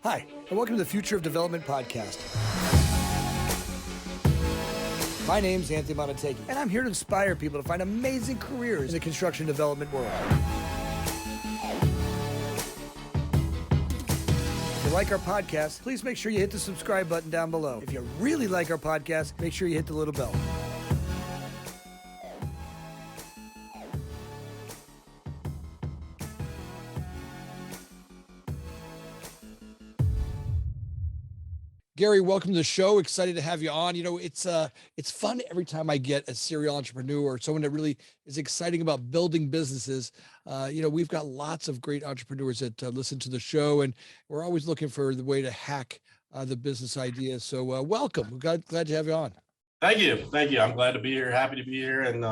Hi, and welcome to the Future of Development podcast. My name's Anthony Amunategui, and I'm here to inspire people to find amazing careers in the construction development world. If you like our podcast, please make sure you hit the subscribe button down below. If you really like our podcast, make sure you hit the little bell. Gary, welcome to the show. Excited to have you on. You know, it's fun every time I get a serial entrepreneur or someone that really is exciting about building businesses. We've got lots of great entrepreneurs that listen to the show, and we're always looking for the way to hack the business ideas. So welcome. We're glad to have you on. Thank you. I'm glad to be here. Happy to be here. And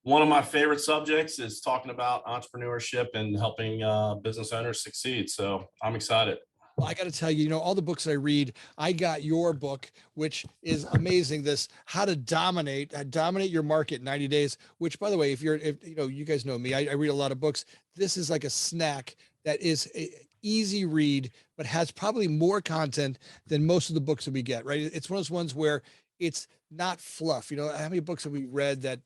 one of my favorite subjects is talking about entrepreneurship and helping business owners succeed. So I'm excited. Well, I got to tell you, all the books that I read, I got your book, which is amazing. This How to Dominate Your Market in 90 Days, which, by the way, if you guys know me, I read a lot of books. This is like a snack that is an easy read, but has probably more content than most of the books that we get, right? It's one of those ones where it's not fluff. How many books have we read that,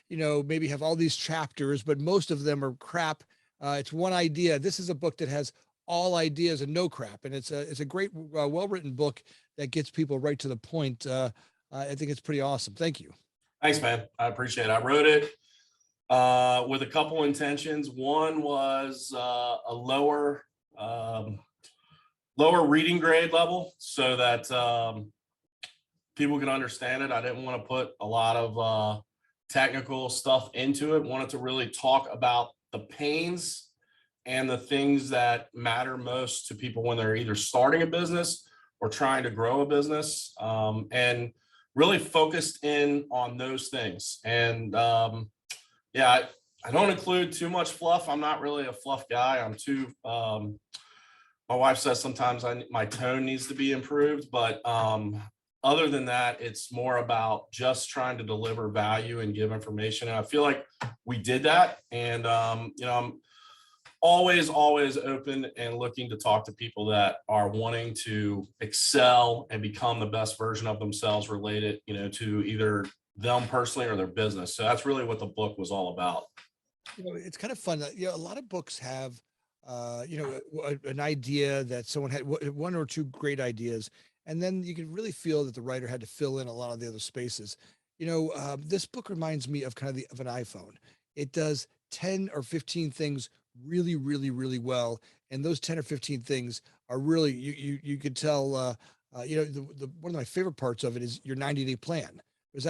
maybe have all these chapters, but most of them are crap. It's one idea. This is a book that has all ideas and no crap. And it's a great, well-written book that gets people right to the point. I think it's pretty awesome. Thank you. Thanks, man. I appreciate it. I wrote it with a couple intentions. One was a lower reading grade level so that people can understand it. I didn't want to put a lot of technical stuff into it. Wanted to really talk about the pains and the things that matter most to people when they're either starting a business or trying to grow a business, and really focused in on those things. And I don't include too much fluff. I'm not really a fluff guy. I'm too, my wife says sometimes my tone needs to be improved, but other than that, it's more about just trying to deliver value and give information. And I feel like we did that. And, I'm always open and looking to talk to people that are wanting to excel and become the best version of themselves related, to either them personally or their business. So that's really what the book was all about. It's kind of fun. A lot of books have, an idea that someone had one or two great ideas, and then you can really feel that the writer had to fill in a lot of the other spaces. This book reminds me of kind of an iPhone. It does 10 or 15 things really, really, really well. And those 10 or 15 things are really, you could tell, the one of my favorite parts of it is your 90-day plan. There's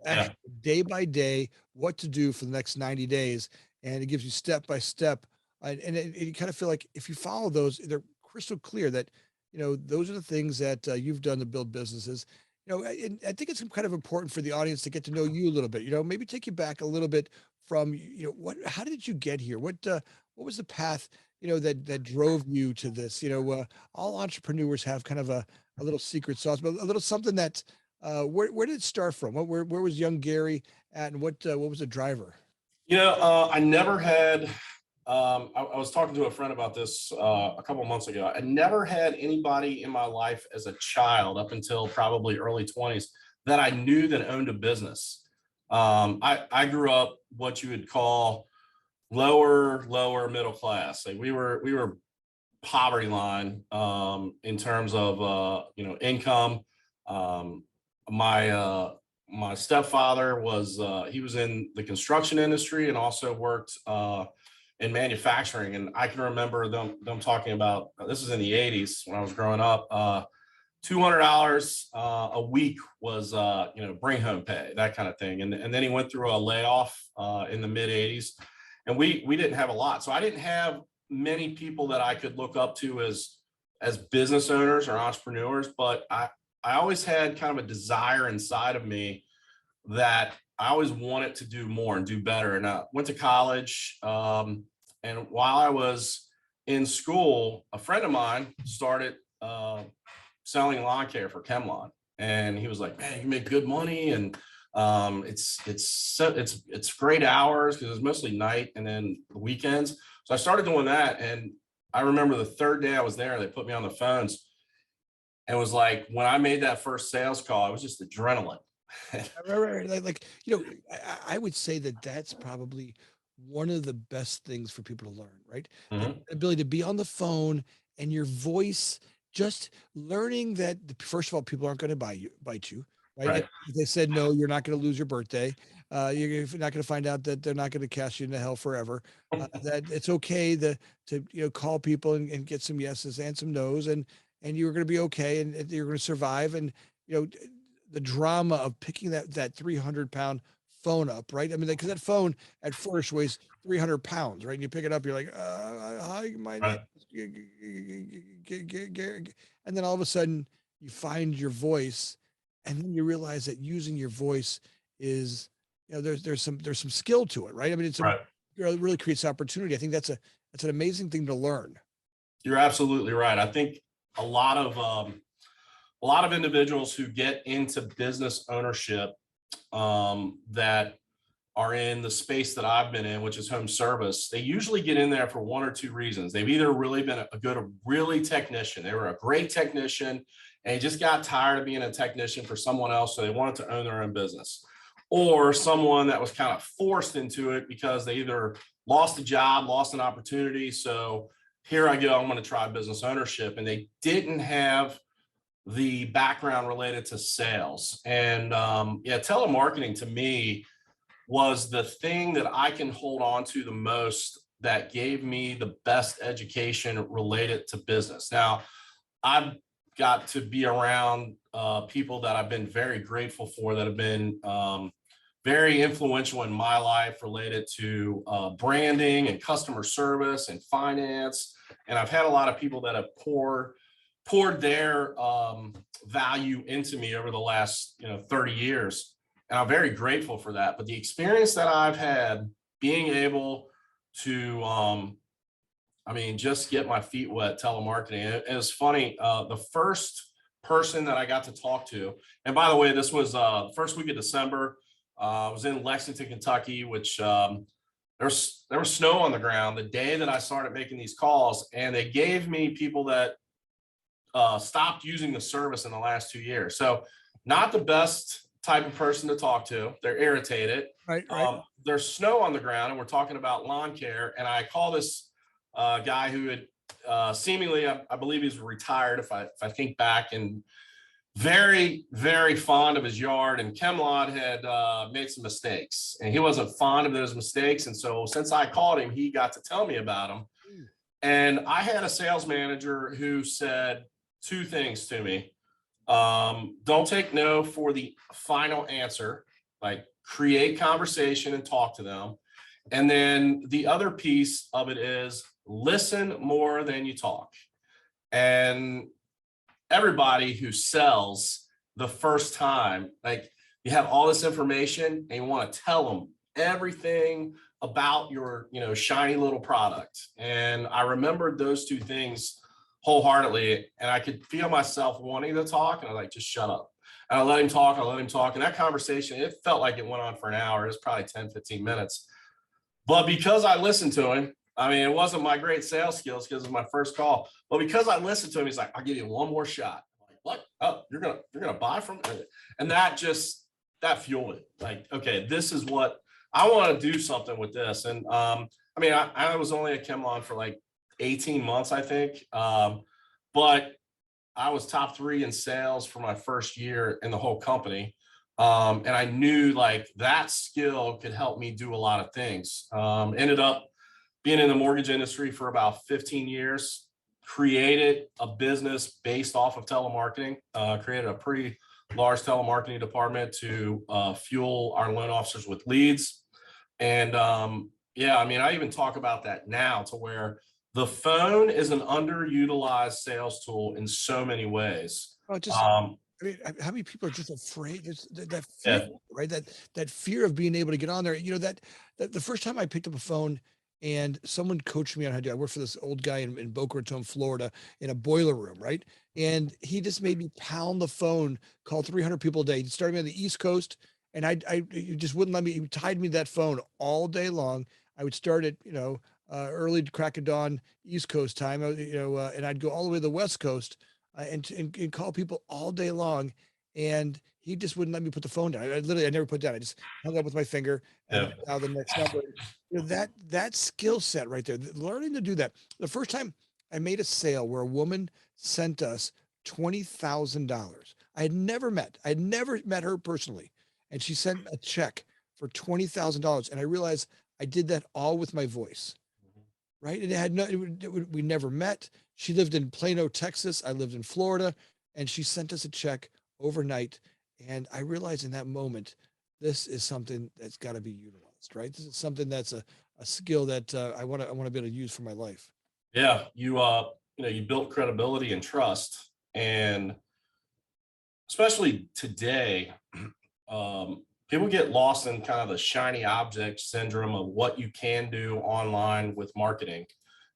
actually day by day, what to do for the next 90 days. And it gives you step by step. And you kind of feel like if you follow those, they're crystal clear that, those are the things that you've done to build businesses. And I think it's kind of important for the audience to get to know you a little bit, maybe take you back a little bit from, how did you get here? What was the path, that drove you to this? All entrepreneurs have kind of a little secret sauce, but a little something that, where did it start from? Where was young Gary at, and what was the driver? I never had, I was talking to a friend about this a couple of months ago. I never had anybody in my life as a child up until probably early 20s that I knew that owned a business. I grew up what you would call lower middle class. Like we were poverty line in terms of income. My stepfather was he was in the construction industry and also worked in manufacturing. And I can remember them talking about, this is in the 80s when I was growing up, $200 a week was, bring home pay, that kind of thing. And then he went through a layoff in the mid 80s, and we didn't have a lot. So I didn't have many people that I could look up to as business owners or entrepreneurs, but I always had kind of a desire inside of me that I always wanted to do more and do better. And I went to college. And while I was in school, a friend of mine started selling lawn care for ChemLawn. And he was like, man, you can make good money. And it's great hours because it's mostly night and then the weekends. So I started doing that. And I remember the third day I was there, they put me on the phones and was like, when I made that first sales call, it was just adrenaline. Right. I would say that that's probably one of the best things for people to learn, right? The Mhm. ability to be on the phone and your voice, just learning that first of all, people aren't going to bite you, right? Right. If they said no, you're not going to lose your birthday. You're not going to find out that they're not going to cast you into hell forever. That it's okay to call people and get some yeses and some nos, and you're going to be okay, and you're going to survive, and you know the drama of picking that 300-pound phone up, right? I mean, because that phone at first weighs 300 pounds, right? And you pick it up, you're like, hi, my name Right. is Gary. And then all of a sudden you find your voice, and then you realize that using your voice is, there's some skill to it, right? I mean, Right. it really creates opportunity. I think that's an amazing thing to learn. You're absolutely right. I think a lot of a lot of individuals who get into business ownership that are in the space that I've been in, which is home service, they usually get in there for one or two reasons. They've either really been a really technician. They were a great technician and just got tired of being a technician for someone else. So they wanted to own their own business, or someone that was kind of forced into it because they either lost a job, lost an opportunity. So here I go, I'm going to try business ownership. And they didn't have the background related to sales. And yeah, telemarketing to me was the thing that I can hold on to the most, that gave me the best education related to business. Now, I've got to be around people that I've been very grateful for, that have been very influential in my life related to branding and customer service and finance. And I've had a lot of people that have poured their value into me over the last 30 years. And I'm very grateful for that. But the experience that I've had being able to, just get my feet wet telemarketing. It was funny. The first person that I got to talk to, and by the way, this was first week of December. I was in Lexington, Kentucky, which there was snow on the ground the day that I started making these calls, and they gave me people that stopped using the service in the last 2 years. So not the best type of person to talk to. They're irritated. Right. There's snow on the ground, and we're talking about lawn care. And I call this guy who had seemingly, I believe he's retired, if I think back, and very, very fond of his yard. And ChemLod had made some mistakes, and he wasn't fond of those mistakes. And so since I called him, he got to tell me about them. And I had a sales manager who said two things to me. Don't take no for the final answer, like create conversation and talk to them. And then the other piece of it is listen more than you talk. And everybody who sells the first time, like, you have all this information and you want to tell them everything about your, shiny little product. And I remembered those two things wholeheartedly, and I could feel myself wanting to talk, and I was like, just shut up. And I let him talk. And that conversation, it felt like it went on for an hour. It was probably 10, 15 minutes. But because I listened to him, it wasn't my great sales skills because it was my first call. But because I listened to him, he's like, I'll give you one more shot. I'm like, what? Oh, you're gonna buy from me? And that fueled it. Like, okay, this is what I want to do, something with this. And I was only at ChemLod for like 18 months, I think. But I was top 3 in sales for my first year in the whole company. And I knew like that skill could help me do a lot of things. Ended up being in the mortgage industry for about 15 years, created a business based off of telemarketing, created a pretty large telemarketing department to fuel our loan officers with leads. And I even talk about that now, to where the phone is an underutilized sales tool in so many ways. Oh, just how many people are just afraid? That fear, Yeah. right? That fear of being able to get on there. That the first time I picked up a phone and someone coached me on how to do it. I worked for this old guy in Boca Raton, Florida, in a boiler room, right? And he just made me pound the phone, call 300 people a day. He started me on the East Coast, and he just wouldn't let me. He tied me to that phone all day long. I would start at early crack of dawn, East Coast time, and I'd go all the way to the West Coast and call people all day long. And he just wouldn't let me put the phone down. I never put it down. I just hung up with my finger and Yeah. then dialed the next number. That skill set right there, learning to do that. The first time I made a sale where a woman sent us $20,000. I had never met her personally. And she sent a check for $20,000. And I realized I did that all with my voice, right? And it had no, we never met. She lived in Plano, Texas. I lived in Florida, and she sent us a check overnight. And I realized in that moment, this is something that's got to be utilized, right? This is something that's a skill that I want to be able to use for my life. Yeah. You built credibility and trust, and especially today, people get lost in kind of the shiny object syndrome of what you can do online with marketing.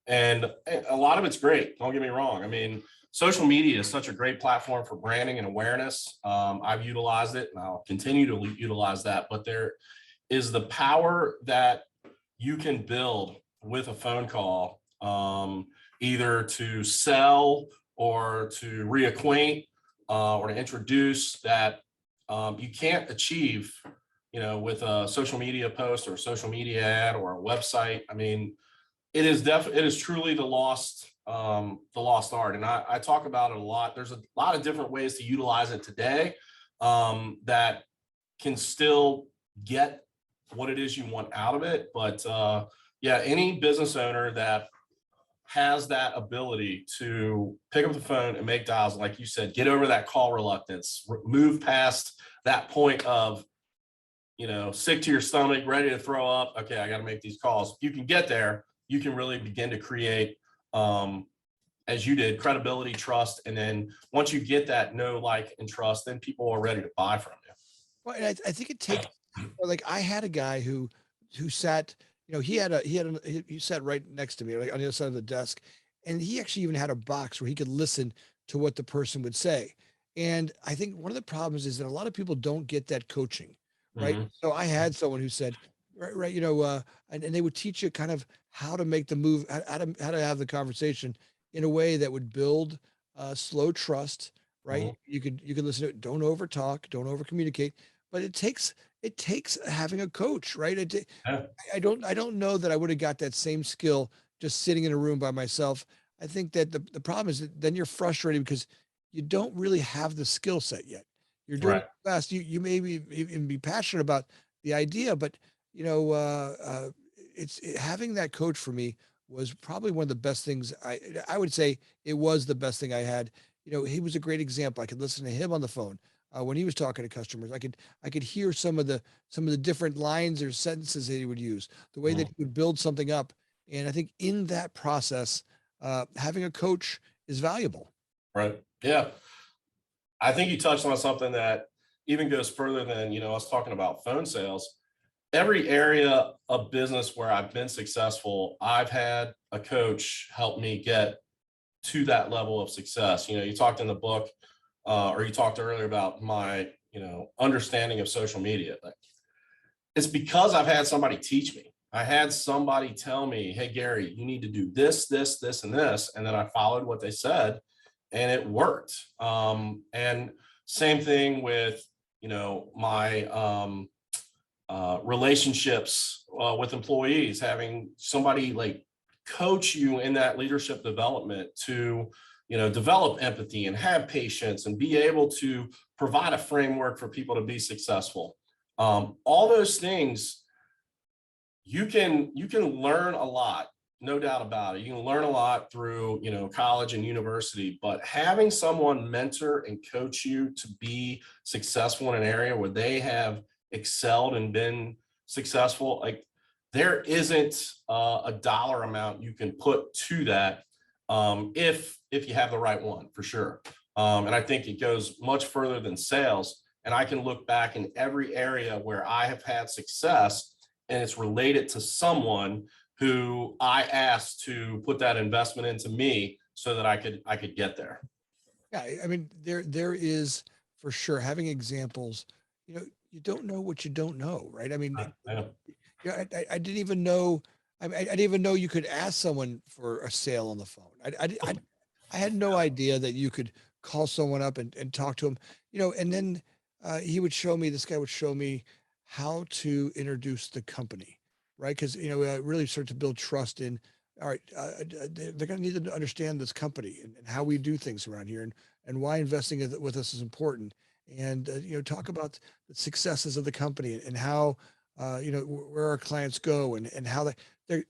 And a lot of it's great. Don't get me wrong. I mean, social media is such a great platform for branding and awareness. I've utilized it and I'll continue to utilize that. But there is the power that you can build with a phone call, either to sell or to reacquaint, or to introduce, that you can't achieve, with a social media post or a social media ad or a website. I mean, it is truly the lost art. And I talk about it a lot. There's a lot of different ways to utilize it today, that can still get what it is you want out of it. But yeah, any business owner that has that ability to pick up the phone and make dials, like you said, get over that call reluctance, move past that point of, sick to your stomach, ready to throw up. Okay, I got to make these calls. If you can get there, you can really begin to create, as you did, credibility, trust. And then once you get that know, like, and trust, then people are ready to buy from you. Well, and I think it takes, like, I had a guy who sat, he sat right next to me, like on the other side of the desk, and he actually even had a box where he could listen to what the person would say. And I think one of the problems is that a lot of people don't get that coaching, right? Mhm. So I had someone who said, right, and they would teach you kind of how to make the move, how to have the conversation in a way that would build slow trust, right? Mhm. You could listen to it, don't over talk, don't over communicate, but it takes having a coach, right? Yeah. I don't know that I would have got that same skill just sitting in a room by myself. I think that the problem is that then you're frustrated because you don't really have the skill set yet. You're doing Right. it fast. You may even be passionate about the idea, but you know, having that coach for me was probably one of the best things. I would say it was the best thing I had. He was a great example. I could listen to him on the phone when he was talking to customers. I could hear some of the different lines or sentences that he would use, the way that Mhm. he would build something up. And I think in that process, having a coach is valuable. Right. Yeah. I think you touched on something that even goes further than, us talking about phone sales. Every area of business where I've been successful, I've had a coach help me get to that level of success. You talked in the book, or you talked earlier about my, understanding of social media. Like, it's because I've had somebody teach me. I had somebody tell me, "Hey, Gary, you need to do this, this, this, and this," and then I followed what they said, and it worked. And same thing with, my relationships with employees, having somebody like coach you in that leadership development to, develop empathy and have patience and be able to provide a framework for people to be successful. All those things, you can learn a lot, no doubt about it. You can learn a lot through, college and university, but having someone mentor and coach you to be successful in an area where they have excelled and been successful, like, there isn't a dollar amount you can put to that, if you have the right one, for sure. And I think it goes much further than sales. And I can look back in every area where I have had success, and it's related to someone who I asked to put that investment into me so that I could get there. Yeah, I mean, there is for sure having examples. You don't know what you don't know, right? I mean, I know. yeah, I didn't even know. I didn't even know you could ask someone for a sale on the phone. I had no idea that you could call someone up and talk to them, and then this guy would show me how to introduce the company, right? Because, really start to build trust in, all right, they're going to need to understand this company and how we do things around here and why investing with us is important. And, talk about the successes of the company and how, where our clients go and how they're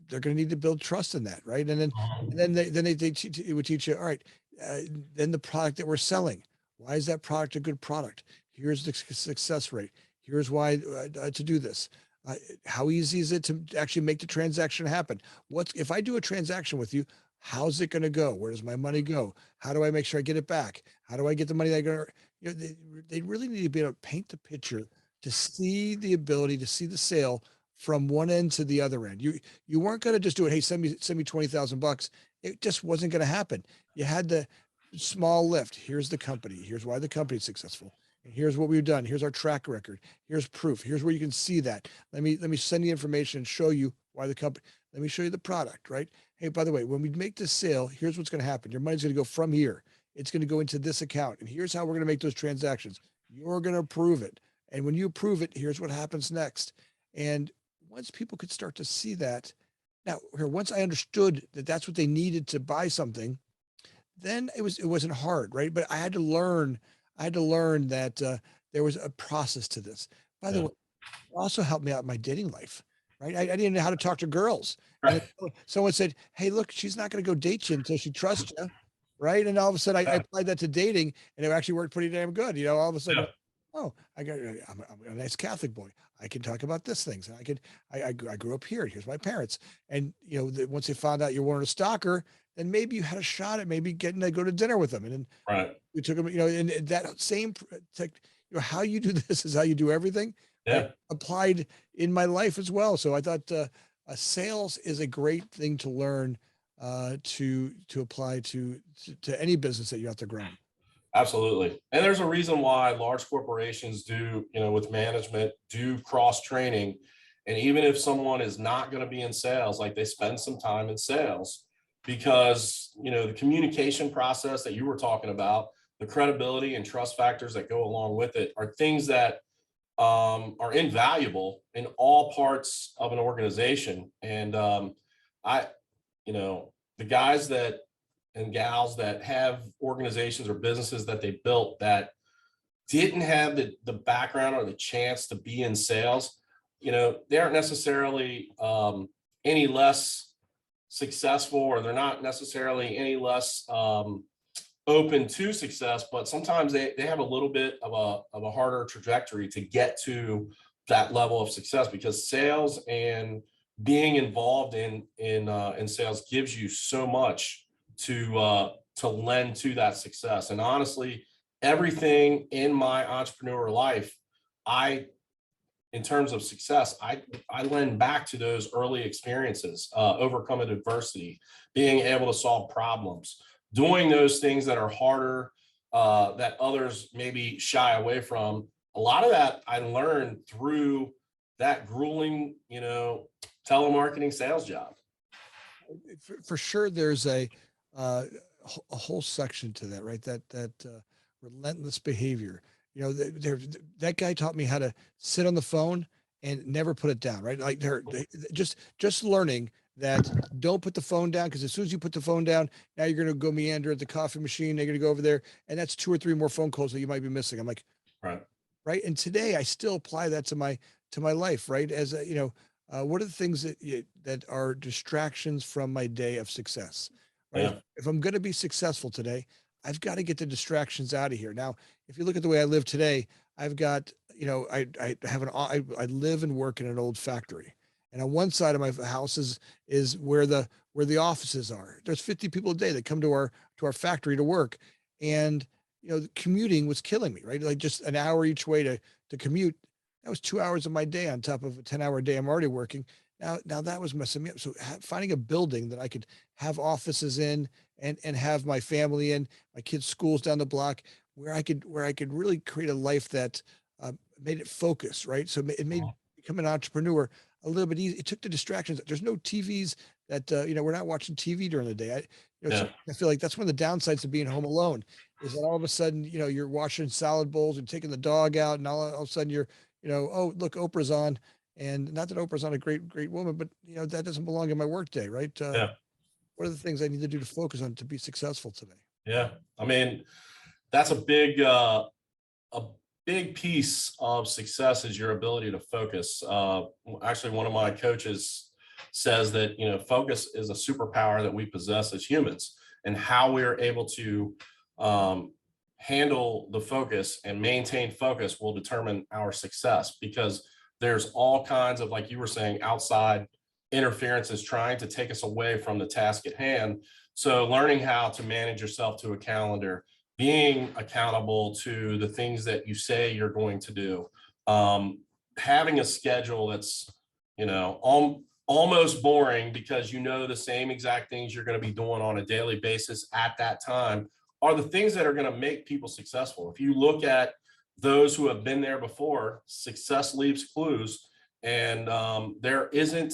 going to need to build trust in that, right? And then it would teach you, all right, uh, then the product that we're selling, why is that product a good product? Here's the success rate. Here's why to do this. Uh, how easy is it to actually make the transaction happen? What's if I do a transaction with you? How's it going to go? Where does my money go? How do I make sure I get it back? How do I get the money that I go? They really need to be able to paint the picture to see the ability to see the sale from one end to the other end. You weren't going to just do it. Hey, send me $20,000. It just wasn't going to happen. You had the small lift. Here's the company. Here's why the company's successful. And here's what we've done. Here's our track record. Here's proof. Here's where you can see that. Let me send you information and show you why the company. Let me show you the product, right? Hey, by the way, when we make this sale, here's what's going to happen. Your money's going to go from here. It's going to go into this account. And here's how we're going to make those transactions. You're going to approve it. And when you approve it, here's what happens next. And once people could start to see that, now here, once I understood that that's what they needed to buy something, then it wasn't hard, right? But I had to learn that there was a process to this. By the Yeah. way, it also helped me out in my dating life, right? I didn't know how to talk to girls. And Right. then someone said, "Hey, look, she's not going to go date you until she trusts you." Right. And all of a sudden I Yeah. applied that to dating and it actually worked pretty damn good. All of a sudden, Yeah. oh, I'm a nice Catholic boy. I can talk about this things. And I grew up here. Here's my parents. And, once they found out you weren't a stalker, then maybe you had a shot at maybe getting to go to dinner with them. And then Right. we took them, and that same, how you do this is how you do everything, right? Yeah. Applied in my life as well. So I thought sales is a great thing to learn to apply to any business that you have to grow. Absolutely. And there's a reason why large corporations do, with management, do cross training. And even if someone is not going to be in sales, like they spend some time in sales because, the communication process that you were talking about, the credibility and trust factors that go along with it are things that are invaluable in all parts of an organization. And I, the guys that and gals that have organizations or businesses that they built that didn't have the background or the chance to be in sales, they aren't necessarily any less successful, or they're not necessarily any less open to success, but sometimes they have a little bit of a harder trajectory to get to that level of success, because sales and being involved in sales gives you so much to lend to that success. And honestly, everything in my entrepreneur life, I in terms of success, I lend back to those early experiences, overcoming adversity, being able to solve problems, doing those things that are harder, that others maybe shy away from. A lot of that I learned through that grueling, telemarketing sales job. For sure, there's a whole section to that, right? That relentless behavior. That guy taught me how to sit on the phone and never put it down, right? Like just learning that don't put the phone down, because as soon as you put the phone down, now you're going to go meander at the coffee machine. They're going to go over there, and that's two or three more phone calls that you might be missing. I'm like, Right. right. And today I still apply that to my life, right? What are the things that are distractions from my day of success, right? Yeah. If I'm going to be successful today, I've got to get the distractions out of here. Now, if you look at the way I live today, I've got, I have I live and work in an old factory. And on one side of my house is where the offices are. There's 50 people a day that come to our factory to work. And the commuting was killing me, right? Like just an hour each way to commute. That was 2 hours of my day on top of a 10-hour day I'm already working. Now that was messing me up. So finding a building that I could have offices in and have my family in, my kids' schools down the block, where I could really create a life that made it focus, right? So it made become an entrepreneur a little bit easy. It took the distractions. There's no TVs that, we're not watching TV during the day. Yeah. I feel like that's one of the downsides of being home alone is that all of a sudden, you're washing salad bowls and taking the dog out and all of a sudden you're, oh, look, Oprah's on. And not that Oprah's not a great, great woman, but that doesn't belong in my workday, right? Yeah. What are the things I need to do to focus on to be successful today? Yeah. I mean, that's a big piece of success is your ability to focus. Actually, one of my coaches says that, focus is a superpower that we possess as humans, and how we're able to handle the focus and maintain focus will determine our success, because there's all kinds of, like you were saying, outside interferences trying to take us away from the task at hand. So learning how to manage yourself to a calendar, being accountable to the things that you say you're going to do, having a schedule that's, almost boring, because the same exact things you're going to be doing on a daily basis at that time are the things that are going to make people successful. If you look at those who have been there before, success leaves clues, and there isn't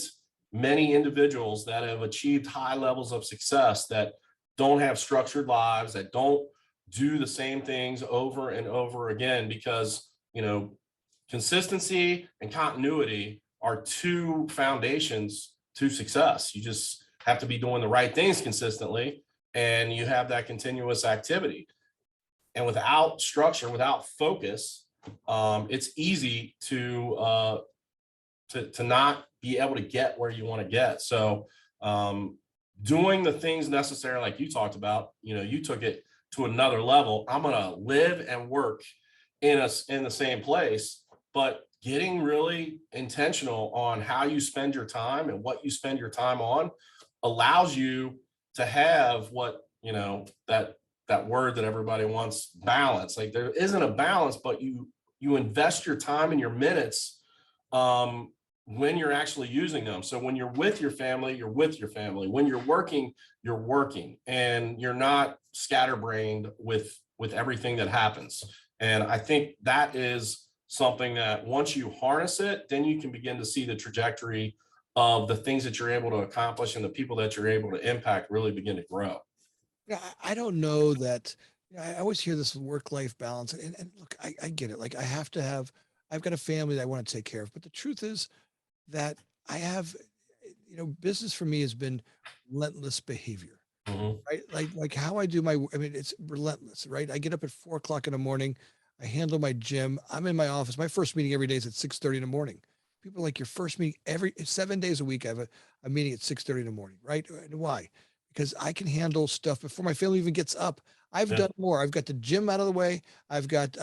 many individuals that have achieved high levels of success that don't have structured lives, that don't do the same things over and over again, because consistency and continuity are two foundations to success. You just have to be doing the right things consistently, and you have that continuous activity. And without structure, without focus, it's easy to not be able to get where you want to get. So doing the things necessary, like you talked about, you took it to another level. I'm going to live and work in the same place, but getting really intentional on how you spend your time and what you spend your time on allows you to have what, that word that everybody wants, balance. Like, there isn't a balance, but you invest your time and your minutes when you're actually using them. So when you're with your family, you're with your family. When you're working, and you're not scatterbrained with everything that happens. And I think that is something that once you harness it, then you can begin to see the trajectory of the things that you're able to accomplish and the people that you're able to impact really begin to grow. Yeah, I don't know that. I always hear this work-life balance, and look, I get it. Like I've got a family that I want to take care of, but the truth is that I have, business for me has been relentless behavior, Mhm. right? Like how I do I mean, it's relentless, right? I get up at 4 o'clock in the morning. I handle my gym. I'm in my office. My first meeting every day is at 6:30 in the morning. People are like, your first meeting every 7 days a week. I have a meeting at 6:30 in the morning, right? And why? Because I can handle stuff before my family even gets up. I've Yeah. done more. I've got the gym out of the way. I've got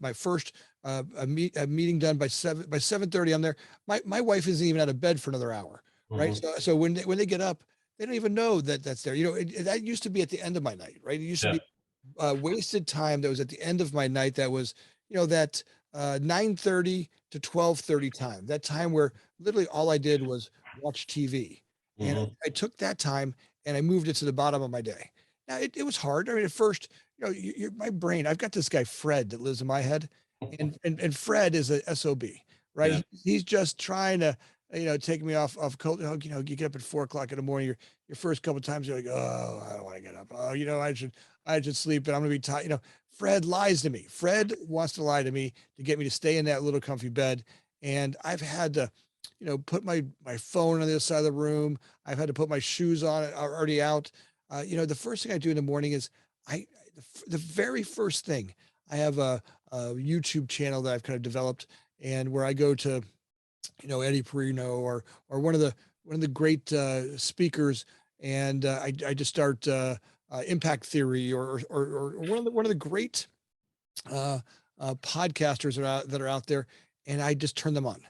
my first a meeting done by 7:30. I'm there. My wife isn't even out of bed for another hour, right? Mhm. So when they get up, they don't even know that that's there. That used to be at the end of my night, right? It used to Yeah. be wasted time that was at the end of my night. That was that 9:30 to 12:30 time. That time where literally all I did was watch TV, and Mhm. I took that time and I moved it to the bottom of my day. Now it was hard. I mean, at first, my brain. I've got this guy Fred that lives in my head, and Fred is a sob, right? Yeah. He's just trying to take me off cold. You get up at 4 o'clock in the morning. Your first couple of times you're like, oh, I don't want to get up. Oh, I should sleep, and I'm gonna be tired. Fred lies to me. Fred wants to lie to me to get me to stay in that little comfy bed. And I've had to, put my phone on the other side of the room. I've had to put my shoes on already out. The first thing I do in the morning is I the very first thing I have a YouTube channel that I've kind of developed, and where I go to, Eddie Perino or one of the great speakers, and I just start impact theory or one of the great uh, podcasters that are out there, and I just turn them on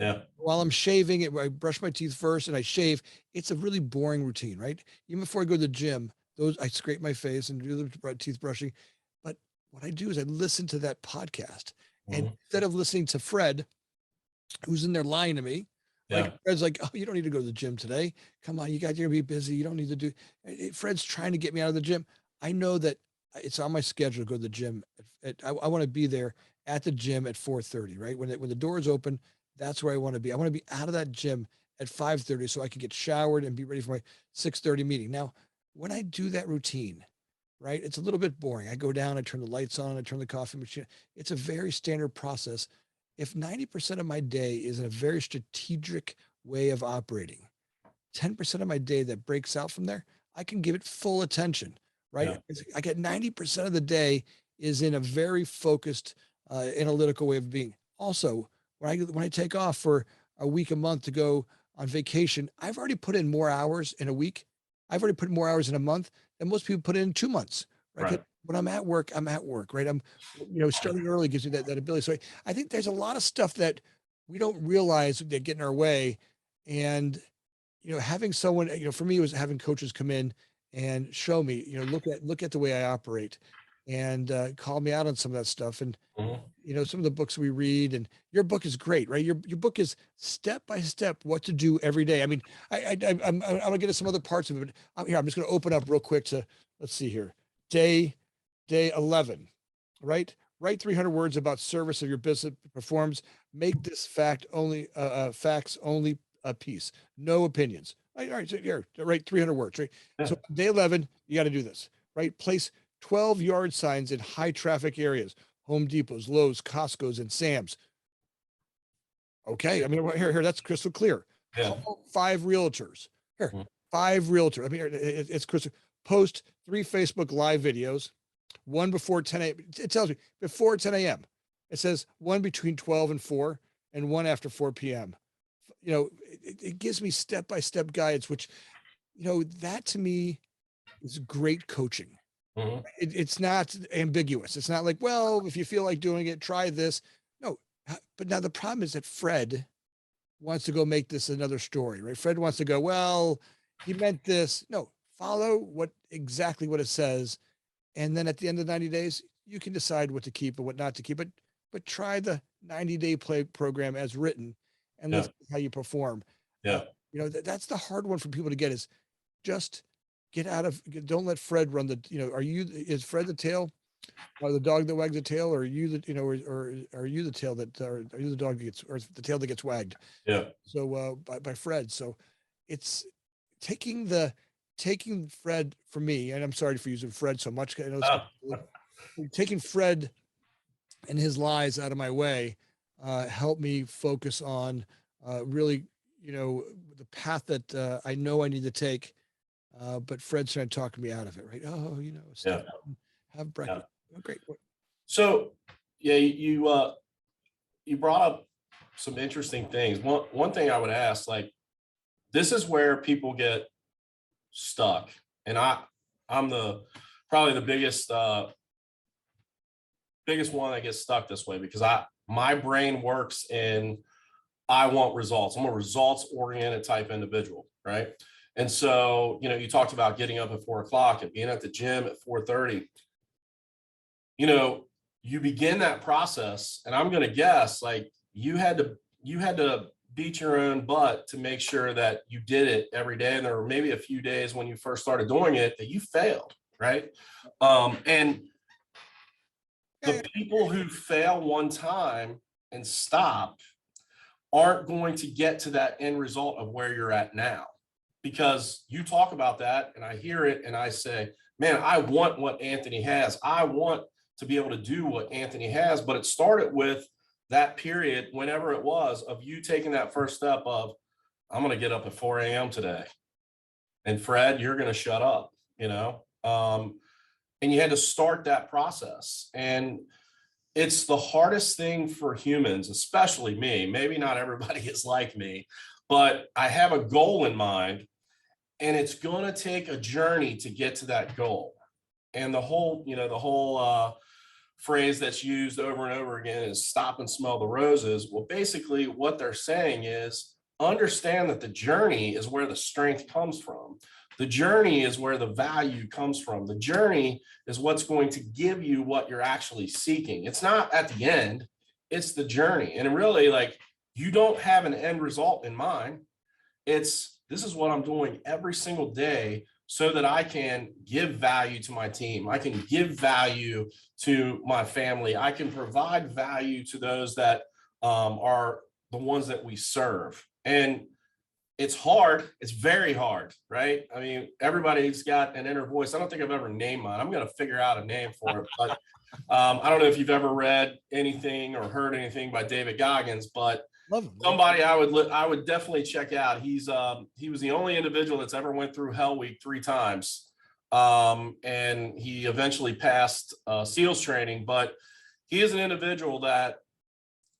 Yeah. while I'm shaving it. I brush my teeth first and I shave. It's a really boring routine, right? Even before I go to the gym, those I scrape my face and do the teeth brushing. But what I do is I listen to that podcast, and Mhm. instead of listening to Fred, who's in there lying to me. Like Yeah. Fred's like, oh, you don't need to go to the gym today. Come on, you're gonna be busy. You don't need to do. Fred's trying to get me out of the gym. I know that it's on my schedule to go to the gym. I want to be there at the gym at 4:30, right when the doors open. That's where I want to be. I want to be out of that gym at 5:30 so I can get showered and be ready for my 6:30 meeting. Now, when I do that routine, right, it's a little bit boring. I go down, I turn the lights on, I turn the coffee machine. It's a very standard process. If 90% of my day is in a very strategic way of operating, 10% of my day that breaks out from there, I can give it full attention, right? Yeah. I get 90% of the day is in a very focused, analytical way of being. Also, when I take off for a week, a month to go on vacation, I've already put in more hours in a week. I've already put more hours in a month than most people put in 2 months, right? 'Cause Right. when I'm at work, right? Starting early gives me that ability. So I think there's a lot of stuff that we don't realize that get in our way. And having someone, for me, it was having coaches come in and show me, look at the way I operate and call me out on some of that stuff. And, Mhm. some of the books we read, and your book is great, right? Your book is step by step what to do every day. I mean, I'm gonna get to some other parts of it, but I'm just gonna open up real quick to, let's see here. Day 11, right? Write 300 words about service of your business performs. Make this facts only a piece. No opinions. All right, so here, write 300 words, right? Yeah. So day 11, you got to do this, right? Place 12 yard signs in high traffic areas, Home Depots, Lowe's, Costco's, and Sam's. Okay, I mean, here, that's crystal clear. Yeah. Call 5 realtors. Here, Mhm. 5 realtors. I mean, it's crystal. Post 3 Facebook live videos, one before 10 a.m. It tells me before 10 a.m. It says one between 12 and 4 and one after 4 p.m. It gives me step-by-step guides, which, that to me is great coaching. Mhm. It's not ambiguous. It's not like, well, if you feel like doing it, try this. No, but now the problem is that Fred wants to go make this another story, right? Fred wants to go, well, he meant this. No, follow exactly what it says. And then at the end of 90 days, you can decide what to keep and what not to keep. But try the 90-day play program as written, and let's Yeah. see how you perform. Yeah. That's the hard one for people to get, is just don't let Fred run is Fred the tail, or the dog that wags the tail, or are you or are you the tail are you the dog that gets, or the tail that gets wagged? Yeah. So by Fred. So it's taking Fred, for me, and I'm sorry for using Fred so much. I know it's Ah, taking Fred and his lies out of my way, help me focus on really, the path that I know I need to take. But Fred's trying to talk me out of it, right? Oh, stay yeah. home, have Yeah. breakfast. Oh, great. So yeah, you brought up some interesting things. One thing I would ask, like, this is where people get stuck, and I'm the probably the biggest one that gets stuck this way, because my brain works in, I want results. I'm a results oriented type individual, right? And so, you talked about getting up at 4 o'clock and being at the gym at 4:30. You know, you begin that process, and I'm going to guess, like, you had to beat your own butt to make sure that you did it every day. And there were maybe a few days when you first started doing it that you failed, right? And Yeah, the people who fail one time and stop aren't going to get to that end result of where you're at now, because you talk about that and I hear it and I say, man, I want what Anthony has. I want to be able to do what Anthony has. But it started with that period, whenever it was, of you taking that first step of, I'm going to get up at 4 a.m. today. And Fred, you're going to shut up, and you had to start that process. And it's the hardest thing for humans, especially me. Maybe not everybody is like me, but I have a goal in mind, and it's going to take a journey to get to that goal. And the whole phrase that's used over and over again is stop and smell the roses. Well, basically what they're saying is, understand that the journey is where the strength comes from. The journey is where the value comes from. The journey is what's going to give you what you're actually seeking. It's not at the end, it's the journey. And really, like, you don't have an end result in mind. This is what I'm doing every single day so that I can give value to my team. I can give value to my family. I can provide value to those that are the ones that we serve. And it's hard. It's very hard, right? I mean, everybody's got an inner voice. I don't think I've ever named mine. I'm going to figure out a name for it. But I don't know if you've ever read anything or heard anything by David Goggins, but Love him. somebody I would definitely check out. He was the only individual that's ever went through Hell Week 3 times, and he eventually passed SEALs training. But he is an individual that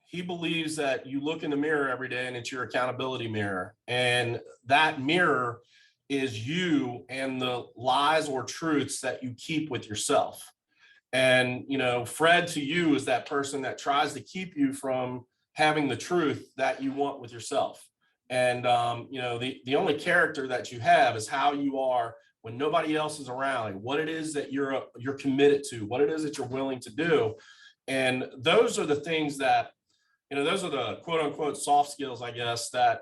he believes that you look in the mirror every day and it's your accountability mirror, and that mirror is you and the lies or truths that you keep with yourself. And Fred to you is that person that tries to keep you from having the truth that you want with yourself. And the only character that you have is how you are when nobody else is around, and what it is that you're committed to, what it is that you're willing to do. And those are the things that, those are the quote unquote soft skills, I guess, that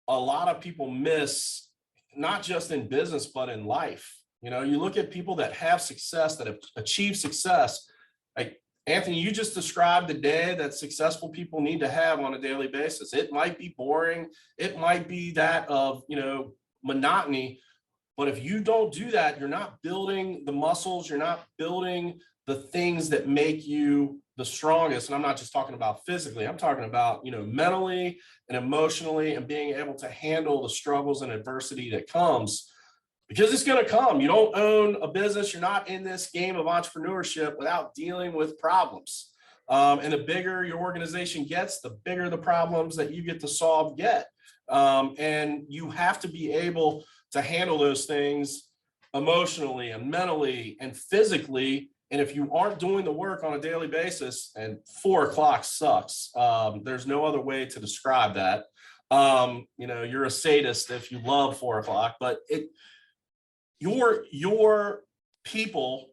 a lot of people miss, not just in business, but in life. You look at people that have success, that have achieved success. Like Anthony, you just described the day that successful people need to have on a daily basis. It might be boring. It might be that of, monotony. But if you don't do that, you're not building the muscles, you're not building the things that make you the strongest. And I'm not just talking about physically, I'm talking about, mentally and emotionally, and being able to handle the struggles and adversity that comes, because it's going to come. You don't own a business. You're not in this game of entrepreneurship without dealing with problems. And the bigger your organization gets, the bigger the problems that you get to solve get. And you have to be able to handle those things emotionally and mentally and physically. And if you aren't doing the work on a daily basis, and 4 o'clock sucks, there's no other way to describe that. You're a sadist if you love 4 o'clock, but your people,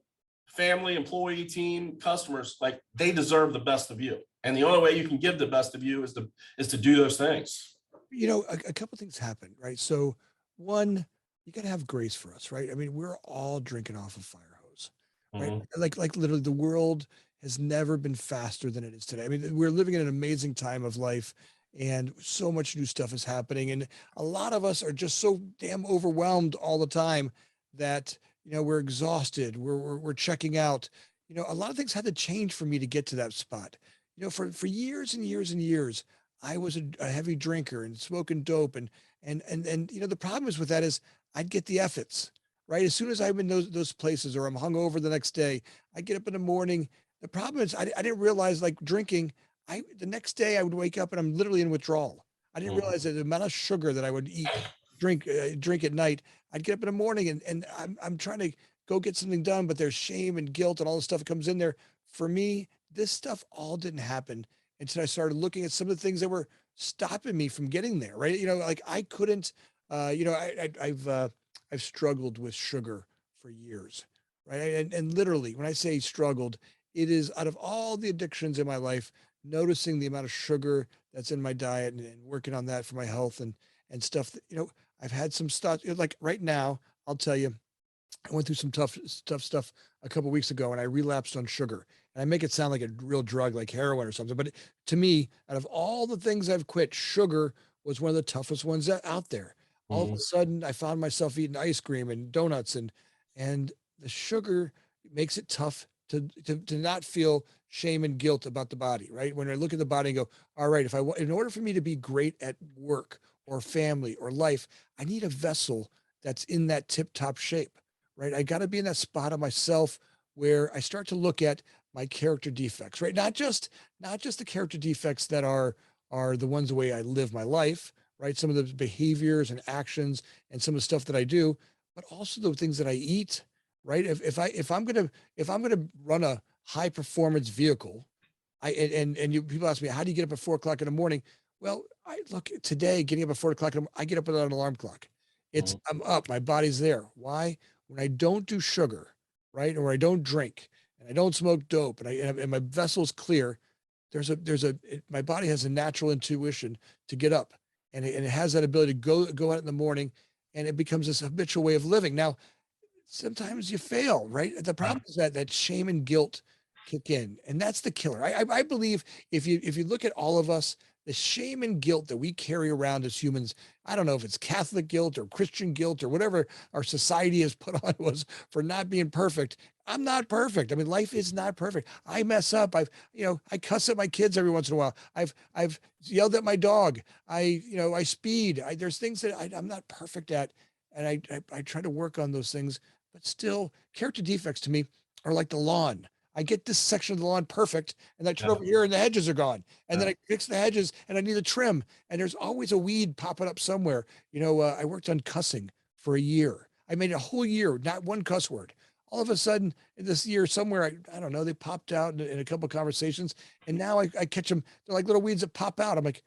family, employee, team, customers, like, they deserve the best of you. And the only way you can give the best of you is to do those things. A couple things happen, right? So one, you got to have grace for us, right? I mean, we're all drinking off a fire hose, right? Mhm. Like literally the world has never been faster than it is today. I mean, we're living in an amazing time of life, and so much new stuff is happening. And a lot of us are just so damn overwhelmed all the time that, we're exhausted. We're checking out. A lot of things had to change for me to get to that spot. For years and years and years, I was a heavy drinker and smoking dope, and the problem is with that is I'd get the efforts, right? As soon as I'm in those places, or I'm hungover the next day, I get up in the morning. The problem is I didn't realize, like, drinking, the next day I would wake up and I'm literally in withdrawal. I didn't Mhm. realize that the amount of sugar that I would drink at night. I'd get up in the morning, and I'm trying to go get something done, but there's shame and guilt and all the stuff that comes in there. For me, this stuff all didn't happen until I started looking at some of the things that were stopping me from getting there. Right? Like, I couldn't. I've struggled with sugar for years, right? And literally, when I say struggled, it is, out of all the addictions in my life, noticing the amount of sugar that's in my diet, and working on that for my health, and stuff that, I've had some stuff, like right now, I'll tell you, I went through some tough stuff a couple weeks ago, and I relapsed on sugar. And I make it sound like a real drug, like heroin or something. But to me, out of all the things I've quit, sugar was one of the toughest ones out there. All of a Mhm. sudden, I found myself eating ice cream and donuts, and the sugar makes it tough to not feel shame and guilt about the body, right? When I look at the body and go, all right, in order for me to be great at work or family or life, I need a vessel that's in that tip top shape, right? I got to be in that spot of myself where I start to look at my character defects, right? Not just the character defects that are the ones, the way I live my life, right? Some of the behaviors and actions and some of the stuff that I do, but also the things that I eat, right? If I'm gonna run a high performance vehicle, people ask me, how do you get up at 4 o'clock in the morning? Well, I look today, getting up at 4 o'clock, I get up without an alarm clock. Mhm. I'm up, my body's there. Why? When I don't do sugar, right? Or I don't drink, and I don't smoke dope, and my vessel's clear, my body has a natural intuition to get up, and it has that ability to go out in the morning, and it becomes this habitual way of living. Now, sometimes you fail, right? The problem is that shame and guilt kick in, and that's the killer. I believe if you look at all of us, the shame and guilt that we carry around as humans. I don't know if it's Catholic guilt or Christian guilt or whatever our society has put on us for not being perfect. I'm not perfect. I mean, life is not perfect. I mess up. I cuss at my kids every once in a while. I've yelled at my dog. I speed. There's things that I'm not perfect at. And I try to work on those things, but still character defects to me are like the lawn. I get this section of the lawn perfect, and I turn Yeah. over here and the hedges are gone. And then Yeah. I fix the hedges and I need a trim. And there's always a weed popping up somewhere. I worked on cussing for a year. I made a whole year, not one cuss word. All of a sudden, this year, somewhere, I don't know, they popped out in a couple of conversations. And now I catch them. They're like little weeds that pop out. I'm like,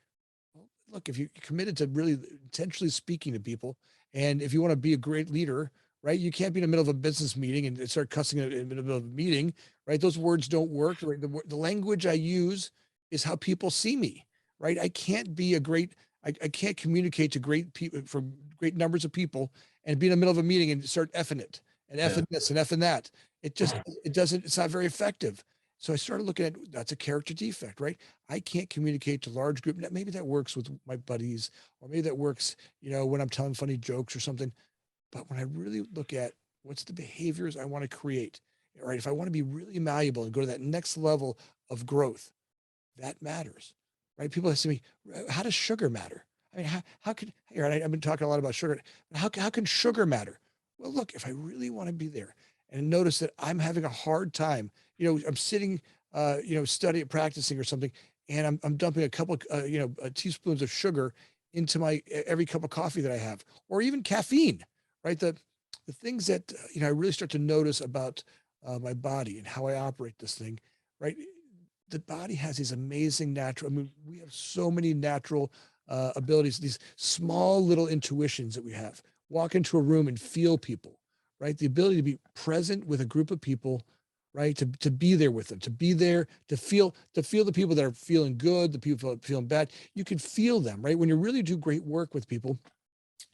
well, look, if you're committed to really intentionally speaking to people, and if you want to be a great leader, right, you can't be in the middle of a business meeting and start cussing in the middle of a meeting, right? Those words don't work. Right? The language I use is how people see me, right? I can't be a great, I can't communicate to great people from great numbers of people and be in the middle of a meeting and start effing it and Yeah. effing this and effing that. It doesn't, it's not very effective. So I started looking at that's a character defect, right? I can't communicate to large group. Maybe that works with my buddies, or maybe that works, when I'm telling funny jokes or something. But when I really look at what's the behaviors I want to create, right? If I want to be really malleable and go to that next level of growth, that matters, right? People ask me, how does sugar matter? I mean, how could, here, I've been talking a lot about sugar. How can sugar matter? Well, look, if I really want to be there and notice that I'm having a hard time, I'm sitting, studying, practicing or something, and I'm dumping a couple, teaspoons of sugar into my every cup of coffee that I have, or even caffeine, right? The things that, I really start to notice about my body and how I operate this thing, right? The body has these amazing natural, I mean, we have so many natural abilities, these small little intuitions that we have. Walk into a room and feel people, right? The ability to be present with a group of people, right? To be there with them, to be there, to feel the people that are feeling good, the people that are feeling bad. You can feel them, right? When you really do great work with people,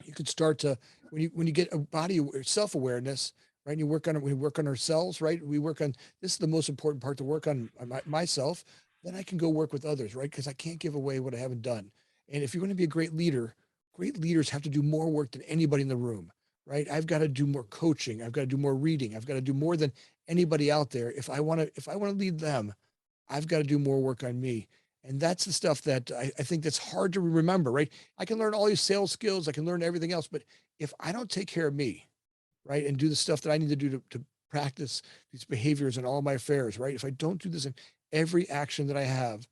you could start to, when you get a body self-awareness, right? And we work on ourselves, right? We work on, this is the most important part to work on myself. Then I can go work with others, right? Because I can't give away what I haven't done. And if you're going to be a great leader, great leaders have to do more work than anybody in the room, right? I've got to do more coaching. I've got to do more reading. I've got to do more than anybody out there. If I want to lead them, I've got to do more work on me. And that's the stuff that I think that's hard to remember, right? I can learn all these sales skills, I can learn everything else, but if I don't take care of me, right, and do the stuff that I need to do to practice these behaviors in all my affairs, right? If I don't do this in every action that I have,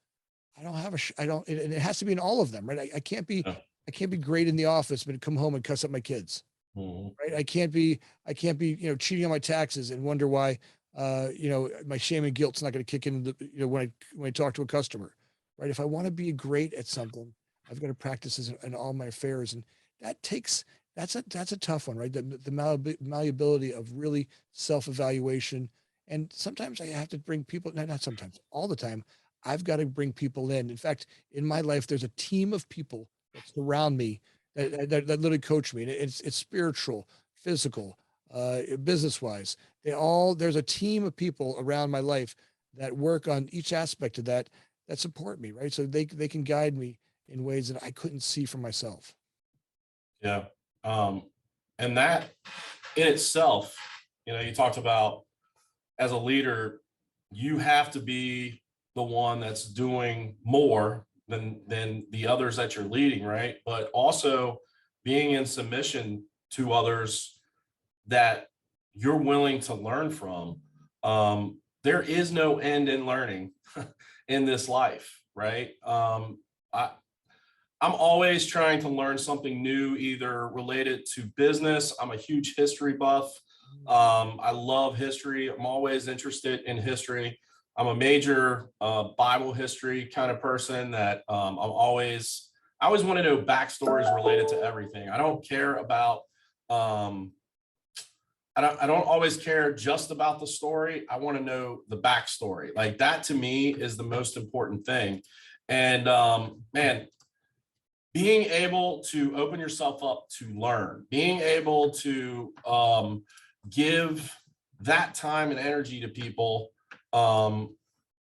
I don't have I don't, and it has to be in all of them, right? Yeah. I can't be great in the office, but come home and cuss at my kids, Mhm. right? I can't be, cheating on my taxes and wonder why, my shame and guilt's not going to kick in when I talk to a customer, right? If I want to be great at something, I've got to practice this in all my affairs. And that takes, that's a tough one, right? The malleability of really self-evaluation. And sometimes I have to bring people, not sometimes, all the time, I've got to bring people in. In fact, in my life, there's a team of people that surround me that literally coach me. And it's spiritual, physical, business wise. There's a team of people around my life that work on each aspect of that support me, right? So they can guide me in ways that I couldn't see for myself. Yeah. Um, and that in itself, you talked about as a leader, you have to be the one that's doing more than the others that you're leading, right? But also being in submission to others that you're willing to learn from. There is no end in learning in this life, right? I, I'm always trying to learn something new, either related to business. I'm a huge history buff. I love history. I'm always interested in history. I'm a major Bible history kind of person that I always want to know backstories related to everything. I don't care about, um, I don't always care just about the story. I want to know the backstory. Like that to me is the most important thing. And man, being able to open yourself up to learn, being able to give that time and energy to people, um,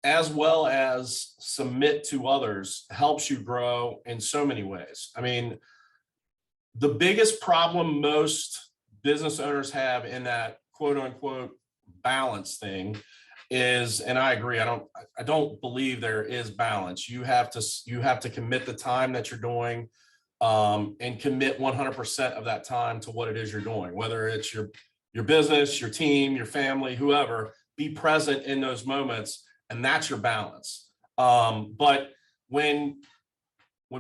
as well as submit to others, helps you grow in so many ways. I mean, the biggest problem most business owners have in that quote unquote balance thing is, and I agree, I don't believe there is balance. You have to commit the time that you're doing, and commit 100% of that time to what it is you're doing, whether it's your business, your team, your family, whoever. Be present in those moments, and that's your balance. But when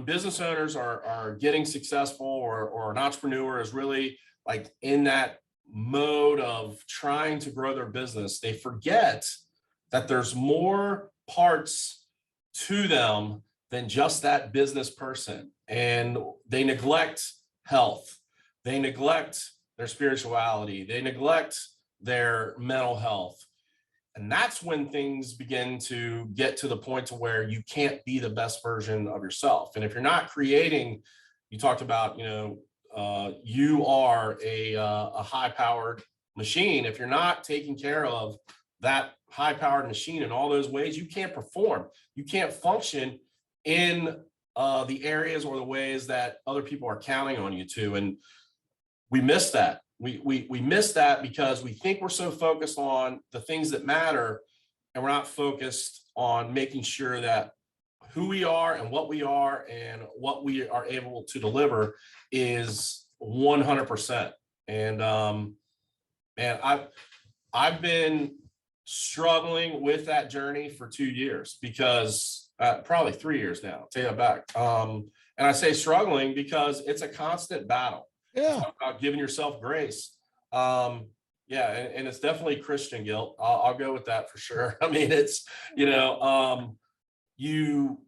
business owners are getting successful, or an entrepreneur is really like in that mode of trying to grow their business, they forget that there's more parts to them than just that business person. And they neglect health. They neglect their spirituality. They neglect their mental health. And that's when things begin to get to the point to where you can't be the best version of yourself. And if you're not creating, you talked about, you are a high-powered machine. If you're not taking care of that high-powered machine in all those ways, you can't perform. You can't function in the areas or the ways that other people are counting on you to. And we miss that. We miss that because we think we're so focused on the things that matter, and we're not focused on making sure that who we are and what we are able to deliver is 100%. And man, I've been struggling with that journey for 2 years, because probably 3 years now, take that back. And I say struggling because it's a constant battle. Yeah. Talk about giving yourself grace. Yeah, and it's definitely Christian guilt. I'll go with that for sure. I mean, it's, you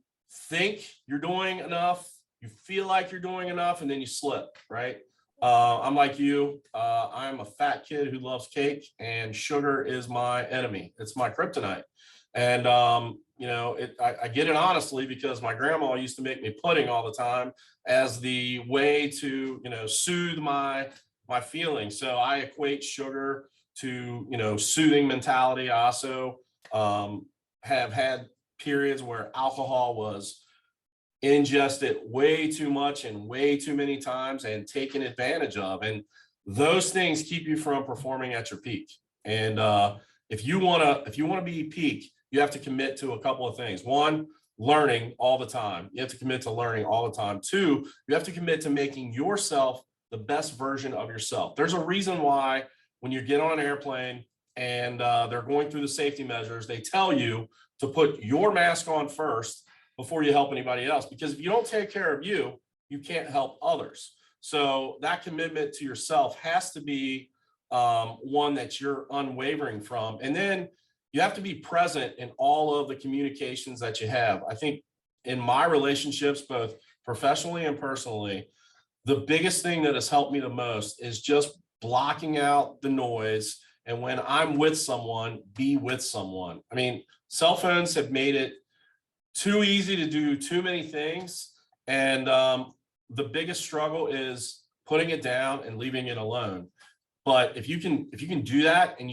think you're doing enough, you feel like you're doing enough, and then you slip, right? I'm like you. I'm a fat kid who loves cake, and sugar is my enemy. It's my kryptonite. And I get it honestly, because my grandma used to make me pudding all the time as the way to, soothe my feelings. So I equate sugar to, soothing mentality. I also have had periods where alcohol was ingested way too much and way too many times and taken advantage of. And those things keep you from performing at your peak. And if you want to be peak, you have to commit to a couple of things. One, learning all the time. You have to commit to learning all the time. Two, you have to commit to making yourself the best version of yourself. There's a reason why when you get on an airplane and they're going through the safety measures, they tell you to put your mask on first before you help anybody else. Because if you don't take care of you, you can't help others. So that commitment to yourself has to be one that you're unwavering from. And then you have to be present in all of the communications that you have. I think in my relationships, both professionally and personally, the biggest thing that has helped me the most is just blocking out the noise. And when I'm with someone, be with someone. I mean, cell phones have made it too easy to do too many things. And the biggest struggle is putting it down and leaving it alone. But if you can do that, and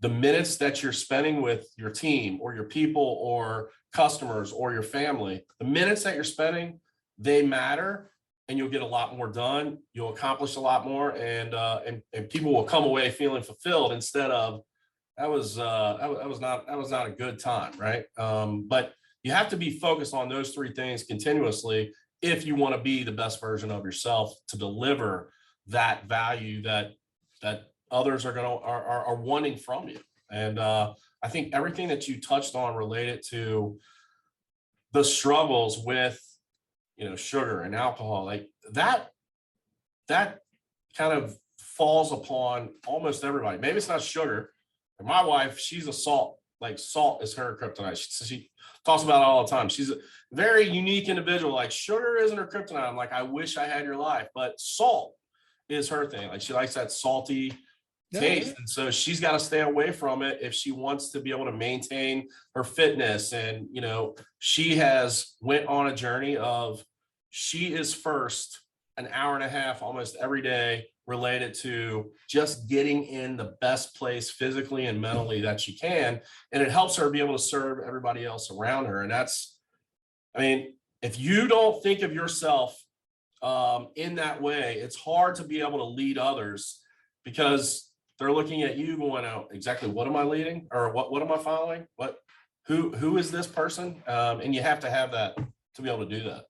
the minutes that you're spending with your team or your people or customers or your family, the minutes that you're spending, they matter, and you'll get a lot more done. You'll accomplish a lot more, and people will come away feeling fulfilled instead of that was not a good time, right? But you have to be focused on those three things continuously if you want to be the best version of yourself, to deliver that value that others are wanting from you. And I think everything that you touched on related to the struggles with, sugar and alcohol, like that kind of falls upon almost everybody. Maybe it's not sugar. My wife, she's a salt. Like salt is her kryptonite. She talks about it all the time. She's a very unique individual. Like sugar isn't her kryptonite. I'm like, I wish I had your life, but salt is her thing. Like she likes that salty taste. And so she's got to stay away from it if she wants to be able to maintain her fitness. And, she has went on a journey of, she is first an hour and a half almost every day related to just getting in the best place physically and mentally that she can. And it helps her be able to serve everybody else around her. And that's, I mean, if you don't think of yourself in that way, it's hard to be able to lead others because they're looking at you going out, exactly what am I leading, or what am I following? Who is this person? And you have to have that to be able to do that.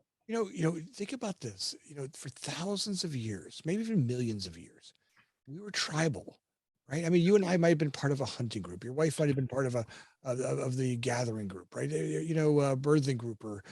Think about this. For thousands of years, maybe even millions of years, we were tribal, right? I mean, you and I might have been part of a hunting group. Your wife might have been part of of the gathering group, right? Birthing group, or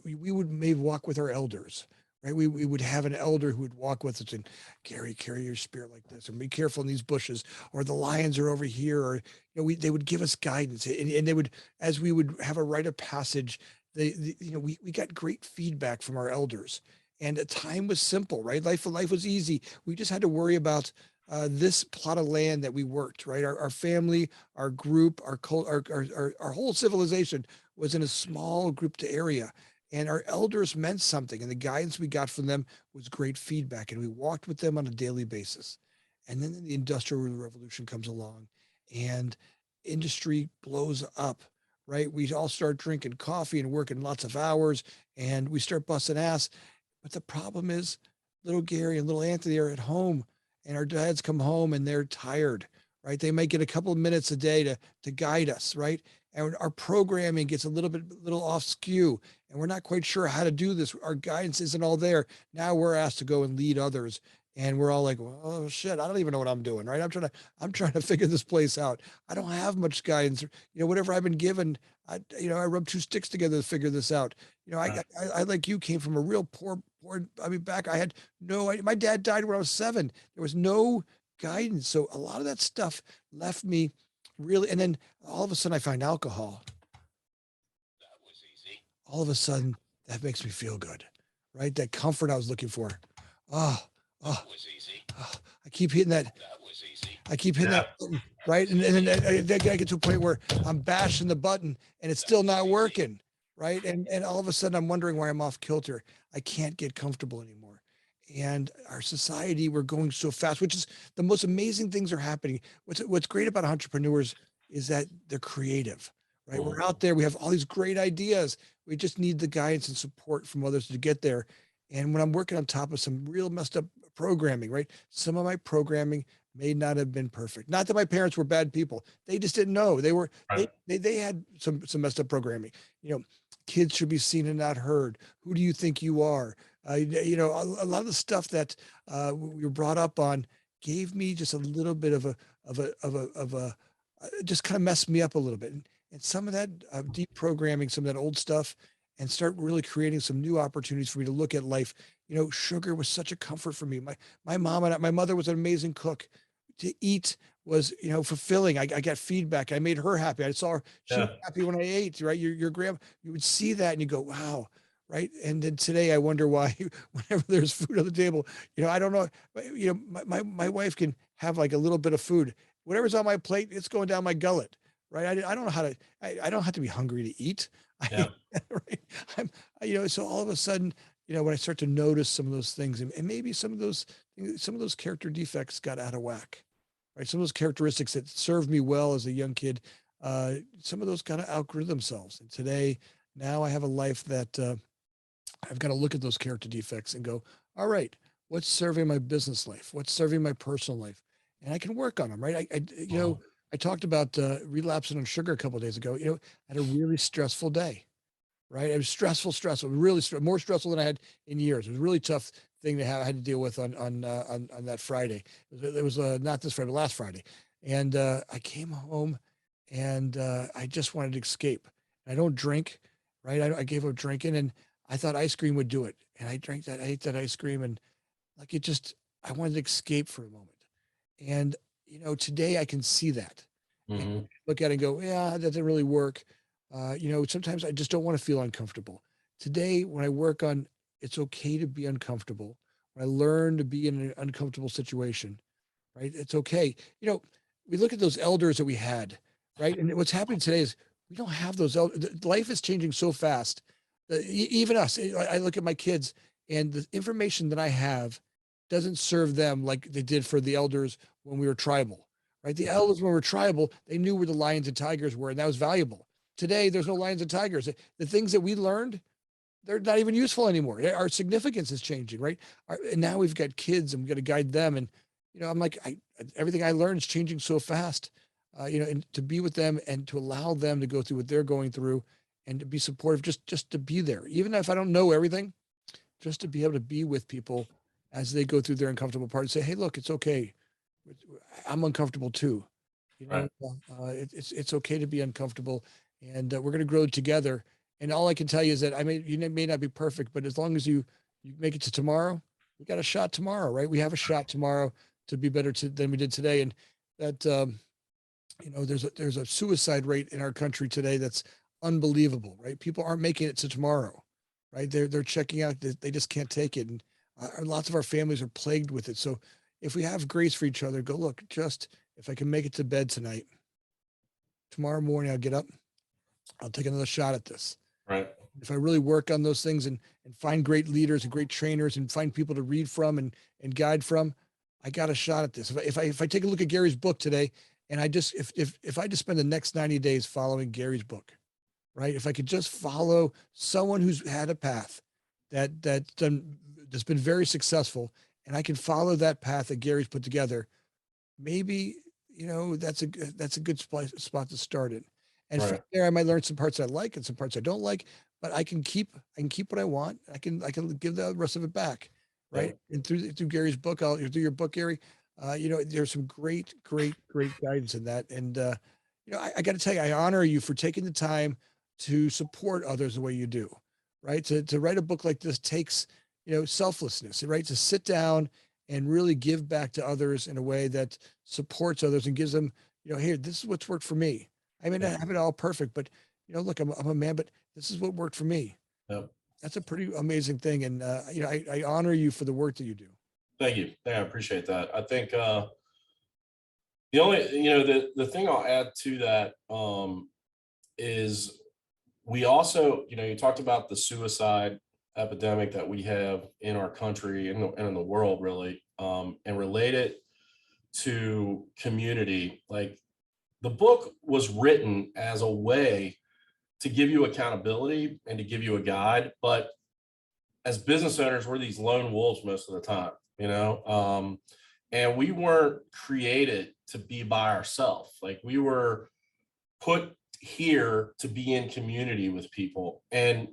we would maybe walk with our elders, right? We would have an elder who would walk with us and, Gary, carry your spear like this, and be careful in these bushes, or the lions are over here, or they would give us guidance, and they would, as we would have a rite of passage. We got great feedback from our elders, and time was simple, right? Life was easy. We just had to worry about this plot of land that we worked, right? Our family, our group, our whole civilization was in a small grouped area, and our elders meant something, and the guidance we got from them was great feedback, and we walked with them on a daily basis. And then the Industrial Revolution comes along, and industry blows up, right? We all start drinking coffee and working lots of hours, and we start busting ass. But the problem is, little Gary and little Anthony are at home, and our dads come home and they're tired, right? They might get a couple of minutes a day to guide us, right? And our programming gets a little off skew, and we're not quite sure how to do this. Our guidance isn't all there. Now we're asked to go and lead others, and we're all like, well, oh shit, I don't even know what I'm doing, right? I'm trying to figure this place out. I don't have much guidance. Whatever I've been given, I rubbed two sticks together to figure this out. I like you came from a real poor. I mean, I had my dad died when I was 7. There was no guidance. So a lot of that stuff left me really, and then all of a sudden I find alcohol. That was easy. All of a sudden that makes me feel good, right? That comfort I was looking for. Oh, That was easy. I keep hitting that. That was easy. I keep hitting that button, right? And then I get to a point where I'm bashing the button and it's still not working, right? And all of a sudden I'm wondering why I'm off kilter. I can't get comfortable anymore. And our society, we're going so fast, which is the most amazing things are happening. What's great about entrepreneurs is that they're creative, right? We're out there, we have all these great ideas. We just need the guidance and support from others to get there. And when I'm working on top of some real messed up programming, right? Some of my programming may not have been perfect. Not that my parents were bad people. They just didn't know. Right. They had some messed up programming. Kids should be seen and not heard. Who do you think you are? A lot of the stuff that we were brought up on gave me just a little bit of a just kind of messed me up a little bit. And some of that deprogramming, some of that old stuff, and start really creating some new opportunities for me to look at life. Sugar was such a comfort for me. My mom and my mother was an amazing cook. To eat was, fulfilling. I got feedback. I made her happy. I saw her, she was happy when I ate, right? Your grandma, you would see that and you go, wow. Right. And then today I wonder why whenever there's food on the table, I don't know, my wife can have like a little bit of food, whatever's on my plate, it's going down my gullet. Right. I don't know how to, I don't have to be hungry to eat. Yeah. Right. So all of a sudden, when I start to notice some of those things, and maybe some of those character defects got out of whack, right? Some of those characteristics that served me well as a young kid, some of those kind of outgrew themselves. And today, now I have a life that I've got to look at those character defects and go, all right, what's serving my business life? What's serving my personal life? And I can work on them, right? I talked about relapsing on sugar a couple of days ago. I had a really stressful day, right? It was stressful, really more stressful than I had in years. It was a really tough thing to have. I had to deal with on that Friday. It was not this Friday, but last Friday. And I came home and I just wanted to escape. I don't drink, right? I gave up drinking, and I thought ice cream would do it. And I ate that ice cream, and like I wanted to escape for a moment. And today I can see that. Mhm. Look at it and go, yeah, that didn't really work. Sometimes I just don't want to feel uncomfortable. Today, when I work on it's okay to be uncomfortable, when I learn to be in an uncomfortable situation, right? It's okay. We look at those elders that we had, right? And what's happening today is we don't have those. Life is changing so fast. Even us, I look at my kids, and the information that I have doesn't serve them like they did for the elders when we were tribal, right? The elders when we were tribal, they knew where the lions and tigers were, and that was valuable. Today, there's no lions and tigers. The things that we learned, they're not even useful anymore. Our significance is changing, right? And now we've got kids, and we've got to guide them. And I'm like, everything I learned is changing so fast. And to be with them and to allow them to go through what they're going through, and to be supportive, just to be there, even if I don't know everything, just to be able to be with people as they go through their uncomfortable part and say, hey, look, it's okay. I'm uncomfortable too. Right. It's okay to be uncomfortable, and we're going to grow together. And all I can tell you is that you may not be perfect, but as long as you make it to tomorrow, we got a shot tomorrow, right? We have a shot tomorrow to be better than we did today. And that, there's a suicide rate in our country today that's unbelievable, right? People aren't making it to tomorrow, right? They're checking out. They just can't take it. And lots of our families are plagued with it. So if we have grace for each other, go look, just if I can make it to bed tonight, tomorrow morning, I'll get up, I'll take another shot at this. Right. If I really work on those things and find great leaders and great trainers and find people to read from and guide from, I got a shot at this. If I take a look at Gary's book today, and if I just spend the next 90 days following Gary's book, right? If I could just follow someone who's had a path that's been very successful, and I can follow that path that Gary's put together, maybe, that's a good spot to start in. And from Right. there, I might learn some parts I like and some parts I don't like, but I can keep what I want. I can give the rest of it back, right? Yeah. And through Gary's book, through your book, Gary, there's some great guidance in that. And I got to tell you, I honor you for taking the time to support others the way you do, right? To write a book like this takes selflessness, right? To sit down and really give back to others in a way that supports others and gives them, here, this is what's worked for me. I may not have it all perfect, but look, I'm a man, but this is what worked for me. Yep. That's a pretty amazing thing. And, I honor you for the work that you do. Thank you. Yeah, I appreciate that. I think the only, the thing I'll add to that is we also, you talked about the suicide epidemic that we have in our country and in the world, really, and relate it to community. Like, the book was written as a way to give you accountability and to give you a guide, but as business owners, we're these lone wolves most of the time, and we weren't created to be by ourselves. Like, we were put here to be in community with people. And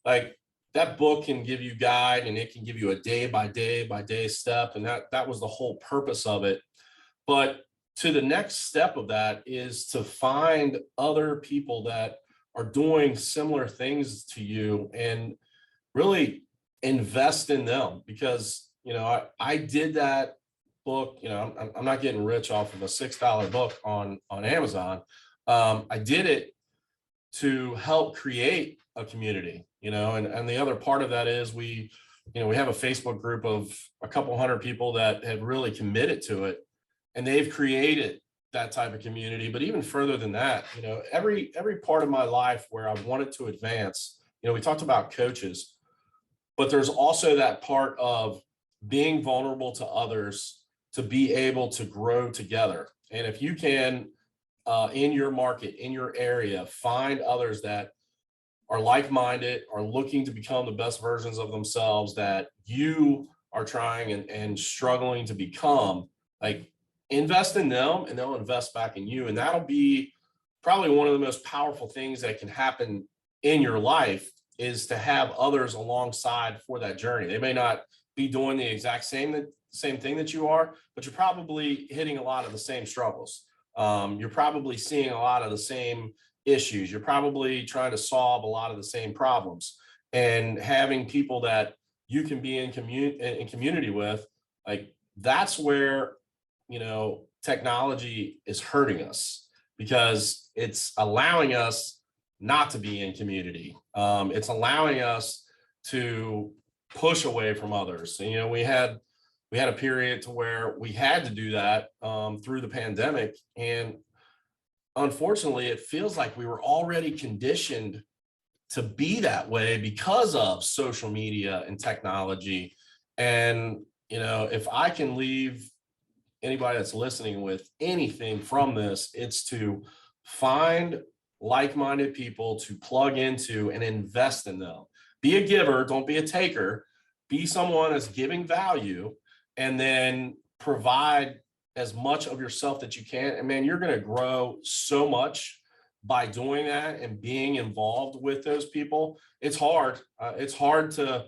like, that book can give you guide, and it can give you a day by day step. And that was the whole purpose of it. But to the next step of that is to find other people that are doing similar things to you and really invest in them. Because, I did that book, I'm not getting rich off of a $6 book on Amazon. I did it to help create a community, and the other part of that is we have a Facebook group of a couple hundred people that have really committed to it, and they've created that type of community. But even further than that, every part of my life where I wanted to advance, we talked about coaches, but there's also that part of being vulnerable to others to be able to grow together. And if you can, in your market, in your area, find others that are like-minded, are looking to become the best versions of themselves that you are trying and struggling to become, like, invest in them and they'll invest back in you. And that'll be probably one of the most powerful things that can happen in your life, is to have others alongside for that journey. They may not be doing the exact same thing that you are, but you're probably hitting a lot of the same struggles. You're probably seeing a lot of the same issues. You're probably trying to solve a lot of the same problems, and having people that you can be in community with, like, that's where, technology is hurting us, because it's allowing us not to be in community. It's allowing us to push away from others. And, we had a period to where we had to do that through the pandemic. And unfortunately, it feels like we were already conditioned to be that way because of social media and technology. And if I can leave anybody that's listening with anything from this, it's to find like-minded people to plug into and invest in them. Be a giver, don't be a taker. Be someone that's giving value, and then provide as much of yourself that you can. And man, you're going to grow so much by doing that and being involved with those people. It's hard. It's hard to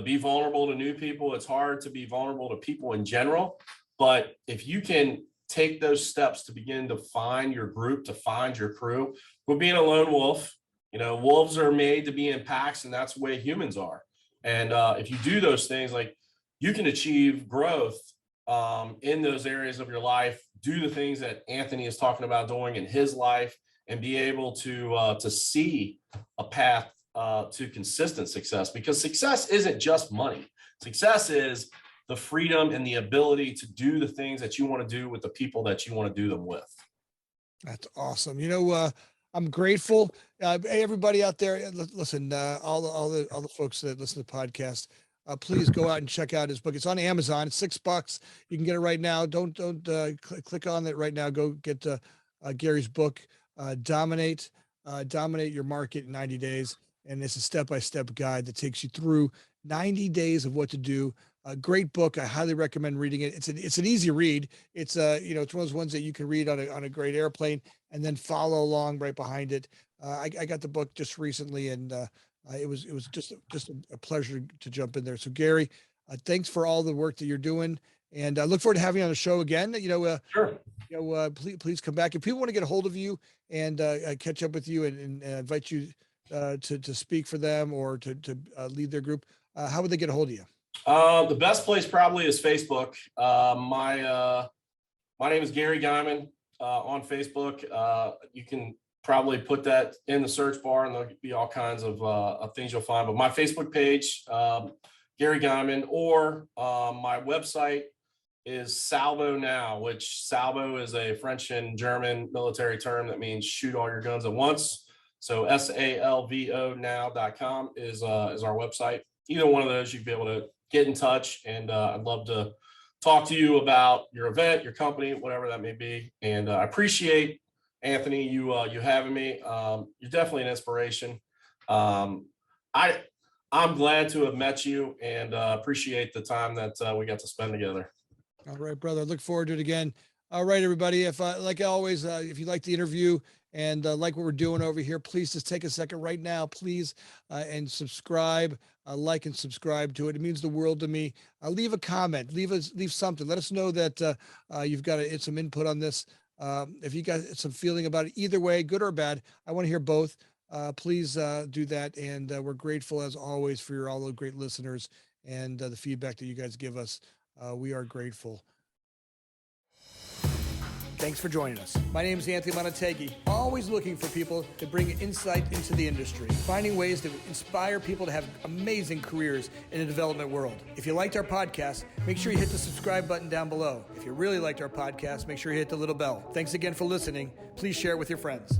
be vulnerable to new people. It's hard to be vulnerable to people in general. But if you can take those steps to begin to find your group, to find your crew, quit being a lone wolf. Wolves are made to be in packs, and that's the way humans are. And if you do those things, like, you can achieve growth in those areas of your life, do the things that Anthony is talking about doing in his life, and be able to see a path to consistent success. Because success isn't just money. Success is the freedom and the ability to do the things that you want to do with the people that you want to do them with. That's awesome. I'm grateful. Hey, everybody out there, listen, all the folks that listen to the podcast, please go out and check out his book. It's on Amazon. It's $6. You can get it right now. Don't click on it right now. Go get Gary's book, Dominate Your Market in 90 Days. And it's a step-by-step guide that takes you through 90 days of what to do. A great book. I highly recommend reading it. It's an easy read. It's it's one of those ones that you can read on a great airplane and then follow along right behind it. I got the book just recently, and it was just a pleasure to jump in there. So Gary, thanks for all the work that you're doing, and I look forward to having you on the show again. Sure. Please come back. If people want to get a hold of you and catch up with you and invite you to speak for them or to lead their group, how would they get a hold of you? The best place probably is Facebook. My name is Gary Geiman on Facebook. You can probably put that in the search bar, and there'll be all kinds of things you'll find. But my Facebook page, Gary Geiman, or my website is Salvo Now, which salvo is a French and German military term that means shoot all your guns at once. So salvo now.com is our website. Either one of those, you'd be able to get in touch, and I'd love to talk to you about your event, your company, whatever that may be. And I appreciate, Anthony, you having me. You're definitely an inspiration. I'm glad to have met you, and appreciate the time that we got to spend together. All right, brother. Look forward to it again. All right, everybody. If like always, if you like the interview and like what we're doing over here, please just take a second right now, please, and subscribe, like and subscribe to it. It means the world to me. Leave a comment, leave something. Let us know that you've got some input on this. If you got some feeling about it, either way, good or bad, I want to hear both. Please do that. And we're grateful as always for all the great listeners and the feedback that you guys give us. We are grateful. Thanks for joining us. My name is Anthony Amunategui, always looking for people to bring insight into the industry, finding ways to inspire people to have amazing careers in the development world. If you liked our podcast, make sure you hit the subscribe button down below. If you really liked our podcast, make sure you hit the little bell. Thanks again for listening. Please share it with your friends.